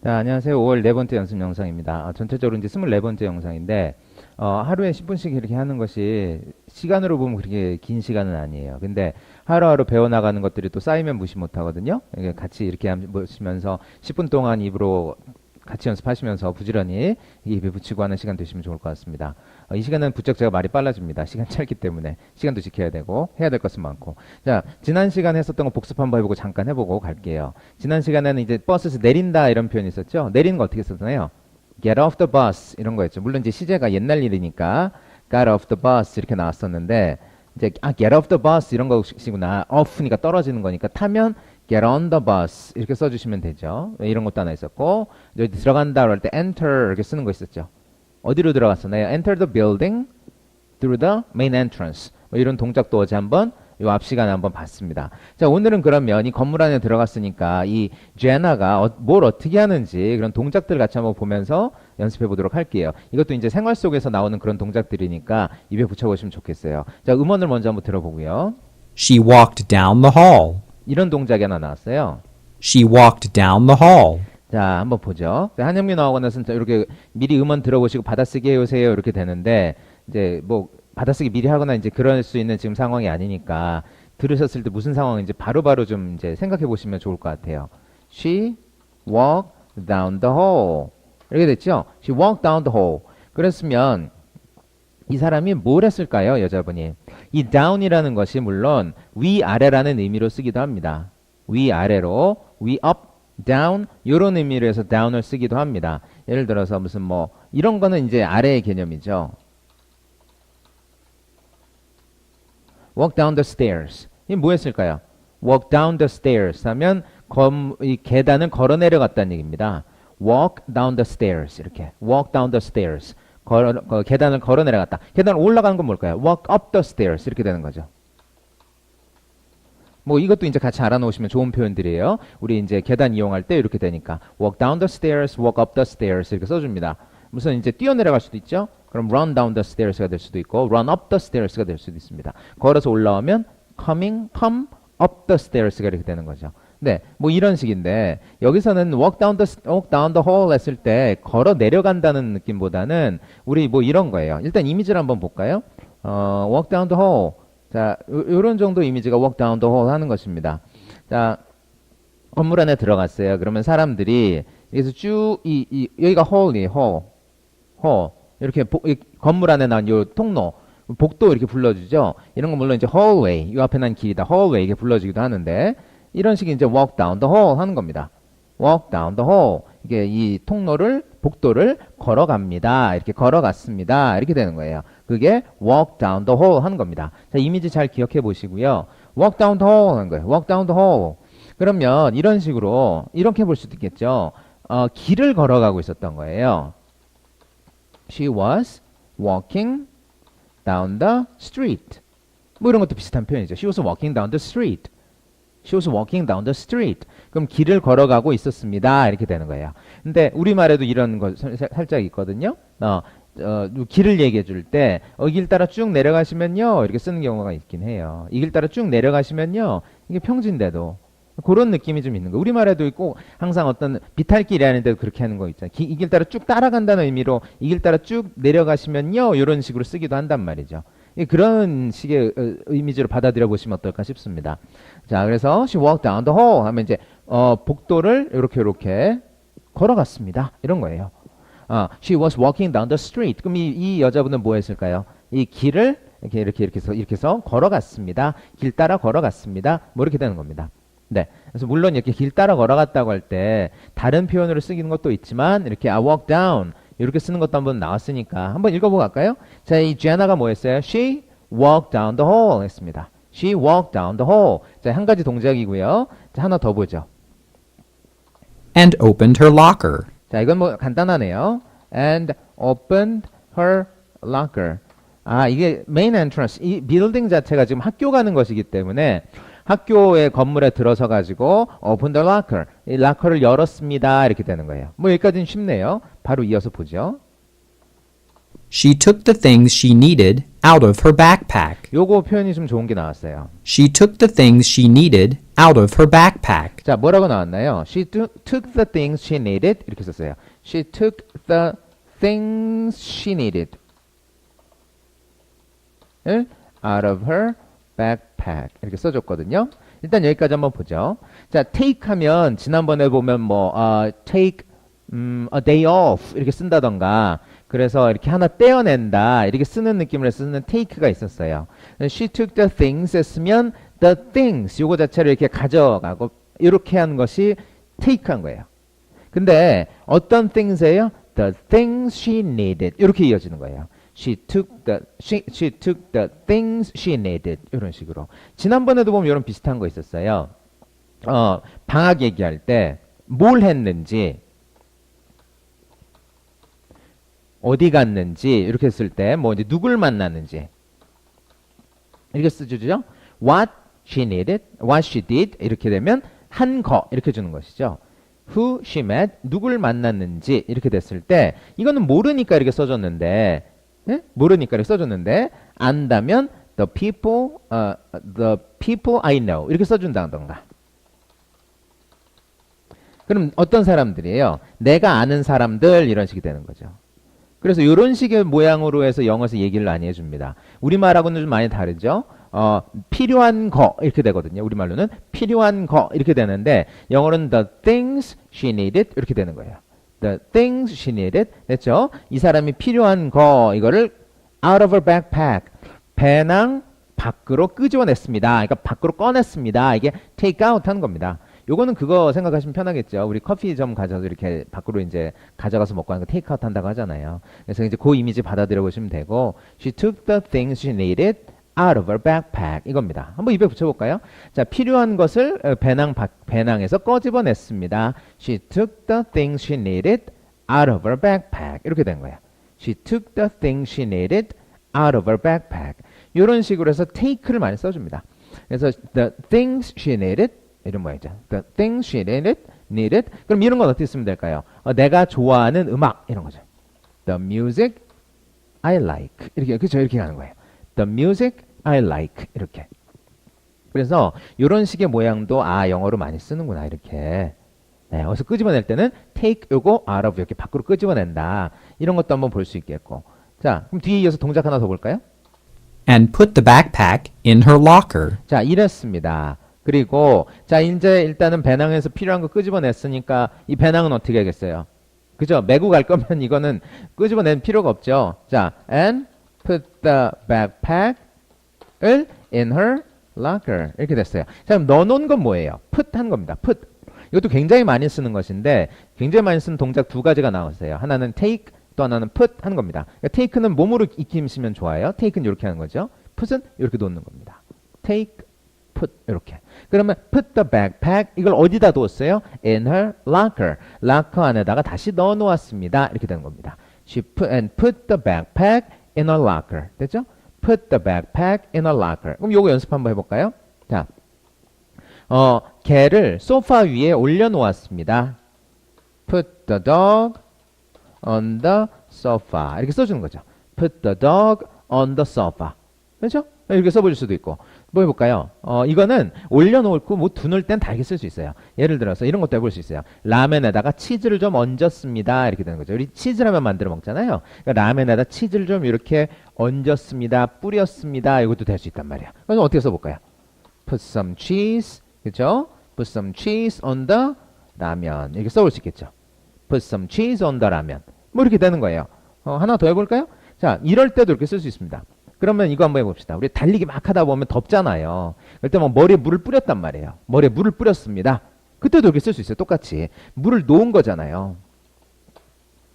자, 안녕하세요. 5월 네 번째 연습 영상입니다. 전체적으로 이제 24번째 영상인데, 하루에 10분씩 이렇게 하는 것이 시간으로 보면 그렇게 긴 시간은 아니에요. 근데 하루하루 배워나가는 것들이 또 쌓이면 무시 못하거든요. 이게 같이 이렇게 보시면서 10분 동안 입으로 같이 연습하시면서 부지런히 입에 붙이고 하는 시간 되시면 좋을 것 같습니다. 이 시간은 부쩍 제가 말이 빨라집니다. 시간 짧기 때문에 시간도 지켜야 되고 해야 될 것은 많고. 자, 지난 시간에 했었던 거 복습 한번 해보고 잠깐 해보고 갈게요. 지난 시간에는 이제 버스에서 내린다 이런 표현이 있었죠. 내리는 거 어떻게 썼나요? Get off the bus 이런 거였죠. 물론 이제 시제가 옛날 일이니까 got off the bus 이렇게 나왔었는데 이제 get off the bus 이런 거시구나. off니까 떨어지는 거니까 타면 get on the bus 이렇게 써주시면 되죠. 이런 것도 하나 있었고 여기 들어간다 그럴 때 enter 이렇게 쓰는 거 있었죠. 어디로 들어갔었나요? Enter the building through the main entrance. 뭐 이런 동작도 어제 한번 요 앞 시간에 한번 봤습니다. 자, 오늘은 그러면 이 건물 안에 들어갔으니까 이 제나가 뭘 어떻게 하는지 그런 동작들 같이 한번 보면서 연습해 보도록 할게요. 이것도 이제 생활 속에서 나오는 그런 동작들이니까 입에 붙여보시면 좋겠어요. 자, 음원을 먼저 한번 들어보고요. She walked down the hall. 이런 동작이 하나 나왔어요. She walked down the hall. 자, 한번 보죠. 한영민 어학원에서는 이렇게 미리 음원 들어보시고 받아쓰기 해오세요. 이렇게 되는데, 이제 뭐, 받아쓰기 미리 하거나 이제 그럴 수 있는 지금 상황이 아니니까, 들으셨을 때 무슨 상황인지 바로바로 좀 이제 생각해 보시면 좋을 것 같아요. She walked down the hall. 이렇게 됐죠? She walked down the hall. 그랬으면, 이 사람이 뭘 했을까요? 여자분이. 이 down이라는 것이 물론 위아래라는 의미로 쓰기도 합니다. 위아래로, 위 up, down 이런 의미로 해서 down을 쓰기도 합니다. 예를 들어서 무슨 뭐 이런 거는 이제 아래의 개념이죠. walk down the stairs. 이 뭐였을까요? walk down the stairs 하면 이 계단을 걸어 내려갔다는 얘기입니다. walk down the stairs 이렇게 walk down the stairs 계단을 걸어 내려갔다. 계단을 올라가는 건 뭘까요? walk up the stairs 이렇게 되는 거죠. 뭐 이것도 이제 같이 알아놓으시면 좋은 표현들이에요. 우리 이제 계단 이용할 때 이렇게 되니까 walk down the stairs, walk up the stairs 이렇게 써줍니다. 무슨 이제 뛰어내려갈 수도 있죠. 그럼 run down the stairs가 될 수도 있고 run up the stairs가 될 수도 있습니다. 걸어서 올라오면 come up the stairs가 이렇게 되는 거죠. 네, 뭐 이런 식인데 여기서는 walk down the hall 했을 때 걸어 내려간다는 느낌보다는 우리 뭐 이런 거예요. 일단 이미지를 한번 볼까요? walk down the hall. 자, 요런 정도 이미지가 walk down the hall 하는 것입니다. 자, 건물 안에 들어갔어요. 그러면 사람들이 여기서 쭉 여기가 hall이에요. hall. 이렇게 이 건물 안에 난 요 통로, 복도 이렇게 불러주죠. 이런 건 물론 이제 hallway, 요 앞에 난 길이다. hallway 이게 불러주기도 하는데 이런 식이 이제 walk down the hall 하는 겁니다. walk down the hall. 이게 이 통로를 복도를 걸어갑니다. 이렇게 걸어갔습니다. 이렇게 되는 거예요. 그게 walk down the hall 하는 겁니다. 자, 이미지 잘 기억해 보시고요. walk down the hall 하는 거예요. walk down the hall. 그러면 이런 식으로 이렇게 볼 수도 있겠죠. 길을 걸어가고 있었던 거예요. She was walking down the street. 뭐 이런 것도 비슷한 표현이죠. She was walking down the street. She was walking down the street. 그럼 길을 걸어가고 있었습니다. 이렇게 되는 거예요. 근데 우리말에도 이런 거 살짝 있거든요. 길을 얘기해 줄 때, 이 길 따라 쭉 내려가시면요. 이렇게 쓰는 경우가 있긴 해요. 이 길 따라 쭉 내려가시면요. 이게 평지인데도. 그런 느낌이 좀 있는 거예요. 우리말에도 있고, 항상 어떤 비탈길이 아닌데도 그렇게 하는 거 있잖아요. 이 길 따라 쭉 따라간다는 의미로 이 길 따라 쭉 내려가시면요. 이런 식으로 쓰기도 한단 말이죠. 그런 식의 이미지로 받아들여 보시면 어떨까 싶습니다. 자, 그래서 she walked down the hall 하면 이제 복도를 이렇게 걸어갔습니다. 이런 거예요. she was walking down the street. 그럼 이 여자분은 뭐 했을까요? 이 길을 이렇게 해서 걸어갔습니다. 길 따라 걸어갔습니다. 뭐 이렇게 되는 겁니다. 네. 그래서 물론 이렇게 길 따라 걸어갔다고 할 때 다른 표현으로 쓰기는 것도 있지만 이렇게 I walk down 이렇게 쓰는 것도 한번 나왔으니까 한번 읽어보고 갈까요? 자, 이 제나가 뭐 했어요? She walked down the hall 했습니다. She walked down the hall. 자, 한 가지 동작이고요. 자, 하나 더 보죠. And opened her locker. 자, 이건 뭐 간단하네요. And opened her locker. 이게 main entrance. 이 빌딩 자체가 지금 학교 가는 것이기 때문에 학교의 건물에 들어서 가지고 open the locker. 이 락커를 열었습니다. 이렇게 되는 거예요. 뭐 여기까지는 쉽네요. 바로 이어서 보죠. She took the things she needed out of her backpack. 요거 표현이 좀 좋은 게 나왔어요. She took the things she needed out of her backpack. 자, 뭐라고 나왔나요? She took the things she needed. 이렇게 썼어요. She took the things she needed out of her backpack. 이렇게 써줬거든요. 일단 여기까지 한번 보죠. 자, take 하면 지난번에 보면 뭐 take a day off 이렇게 쓴다던가 그래서 이렇게 하나 떼어낸다 이렇게 쓰는 느낌으로 쓰는 take가 있었어요. She took the things 했으면 the things 요거 자체를 이렇게 가져가고 이렇게 한 것이 take 한 거예요. 근데 어떤 things예요? The things she needed 이렇게 이어지는 거예요. She took the things she needed 이런 식으로. 지난번에도 보면 이런 비슷한 거 있었어요. 방학 얘기할 때 뭘 했는지 어디 갔는지 이렇게 했을 때 뭐 이제 누굴 만났는지 이렇게 쓰죠. What she needed, what she did 이렇게 되면 한 거 이렇게 주는 것이죠. Who she met, 누굴 만났는지 이렇게 됐을 때 이거는 모르니까 이렇게 써줬는데 모르니까 이렇게 써줬는데 안다면 the people I know 이렇게 써준다던가. 그럼 어떤 사람들이에요? 내가 아는 사람들 이런 식이 되는 거죠. 그래서 이런 식의 모양으로 해서 영어에서 얘기를 많이 해줍니다. 우리말하고는 좀 많이 다르죠? 필요한 거 이렇게 되거든요. 우리말로는 필요한 거 이렇게 되는데 영어로는 the things she needed 이렇게 되는 거예요. The things she needed 됐죠? 이 사람이 필요한 거 이거를 out of her backpack 배낭 밖으로 끄집어냈습니다. 그러니까 밖으로 꺼냈습니다. 이게 take out 하는 겁니다. 요거는 그거 생각하시면 편하겠죠. 우리 커피점 가셔서 이렇게 밖으로 이제 가져가서 먹고 하는 거 테이크아웃 한다고 하잖아요. 그래서 이제 그 이미지 받아들여 보시면 되고 She took the things she needed out of her backpack 이겁니다. 한번 입에 붙여볼까요? 자, 필요한 것을 배낭에서 꺼집어냈습니다. She took the things she needed out of her backpack 이렇게 된 거예요. She took the things she needed out of her backpack 이런 식으로 해서 take를 많이 써줍니다. 그래서 the things she needed 이런 모양이죠. The things she needed. 그럼 이런 건 어떻게 쓰면 될까요? 내가 좋아하는 음악 이런 거죠. The music I like 이렇게 그렇죠 이렇게 가는 거예요. The music I like 이렇게. 그래서 이런 식의 모양도 영어로 많이 쓰는구나 이렇게. 네, 어디서 끄집어낼 때는 take 요거 out of 이렇게 밖으로 끄집어낸다. 이런 것도 한번 볼 수 있겠고. 자, 그럼 뒤에 이어서 동작 하나 더 볼까요? And put the backpack in her locker. 자, 이랬습니다. 그리고 자 이제 일단은 배낭에서 필요한 거 끄집어냈으니까 이 배낭은 어떻게 하겠어요? 그죠? 메고 갈 거면 이거는 끄집어낼 필요가 없죠. 자, and put the backpack을 in her locker 이렇게 됐어요. 자, 그럼 넣어놓은 건 뭐예요? put 한 겁니다. put. 이것도 굉장히 많이 쓰는 것인데 굉장히 많이 쓰는 동작 두 가지가 나왔어요. 하나는 take 또 하나는 put 하는 겁니다. 그러니까 take는 몸으로 익히시면 좋아요. take는 이렇게 하는 거죠. put은 이렇게 놓는 겁니다. take put 이렇게. 그러면 put the backpack 이걸 어디다 뒀어요? In her locker. 락커 안에다가 다시 넣어 놓았습니다. 이렇게 되는 겁니다. She put the backpack in her locker. 됐죠? Put the backpack in her locker. 그럼 요거 연습 한번 해볼까요? 자, 개를 소파 위에 올려놓았습니다. Put the dog on the sofa. 이렇게 써주는 거죠. Put the dog on the sofa. 그렇죠? 이렇게 써볼 수도 있고. 뭐 해볼까요? 이거는 올려놓고 뭐 두눌 땐 다르게 쓸 수 있어요. 예를 들어서 이런 것도 해볼 수 있어요. 라면에다가 치즈를 좀 얹었습니다. 이렇게 되는 거죠. 우리 치즈라면 만들어 먹잖아요. 그러니까 라면에다 치즈를 좀 이렇게 얹었습니다. 뿌렸습니다. 이것도 될 수 있단 말이에요. 그럼 어떻게 써볼까요? Put some cheese. 그렇죠? Put some cheese on the 라면. 이렇게 써볼 수 있겠죠. Put some cheese on the 라면. 뭐 이렇게 되는 거예요. 하나 더 해볼까요? 자, 이럴 때도 이렇게 쓸 수 있습니다. 그러면 이거 한번 해봅시다. 우리 달리기 막 하다 보면 덥잖아요. 그럴 때 뭐 머리에 물을 뿌렸단 말이에요. 머리에 물을 뿌렸습니다. 그때도 이렇게 쓸 수 있어요. 똑같이. 물을 놓은 거잖아요.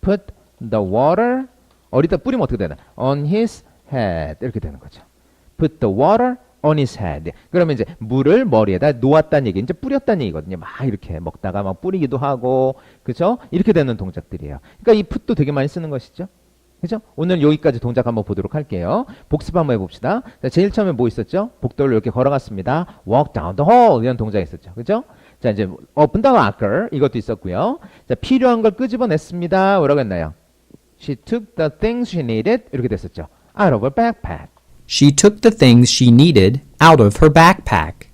Put the water 어디다 뿌리면 어떻게 되나? On his head 이렇게 되는 거죠. Put the water on his head. 그러면 이제 물을 머리에다 놓았다는 얘기, 이제 뿌렸다는 얘기거든요. 막 이렇게 먹다가 막 뿌리기도 하고, 그죠? 이렇게 되는 동작들이에요. 그러니까 이 put도 되게 많이 쓰는 것이죠. 그죠? 오늘 여기까지 동작 한번 보도록 할게요. 복습 한번 해봅시다. 자, 제일 처음에 뭐 있었죠? 복도를 이렇게 걸어갔습니다. Walk down the hall 이런 동작이 있었죠. 그죠? 자, 이제 open the locker 이것도 있었고요. 자, 필요한 걸 끄집어냈습니다. 뭐라고 했나요? She took the things she needed 이렇게 됐었죠. Out of her backpack. She took the things she needed out of her backpack.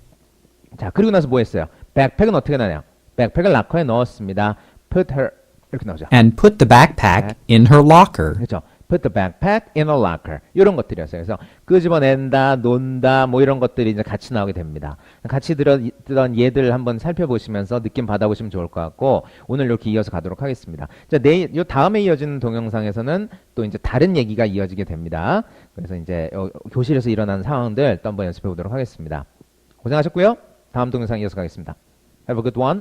자, 그리고 나서 뭐 했어요? 백팩은 어떻게 나냐? 백팩을 락커에 넣었습니다. Put her 이렇게 나오죠. And put the backpack in her locker. 그렇죠. Put the backpack in a locker. 이런 것들이었어요. 그래서 끄집어낸다, 논다, 뭐 이런 것들이 이제 같이 나오게 됩니다. 같이 들었던 예들 한번 살펴보시면서 느낌 받아보시면 좋을 것 같고 오늘 이렇게 이어서 가도록 하겠습니다. 자, 내일 요 다음에 이어지는 동영상에서는 또 이제 다른 얘기가 이어지게 됩니다. 그래서 이제 교실에서 일어난 상황들 또 한번 연습해 보도록 하겠습니다. 고생하셨고요. 다음 동영상 이어서 가겠습니다. Have a good one.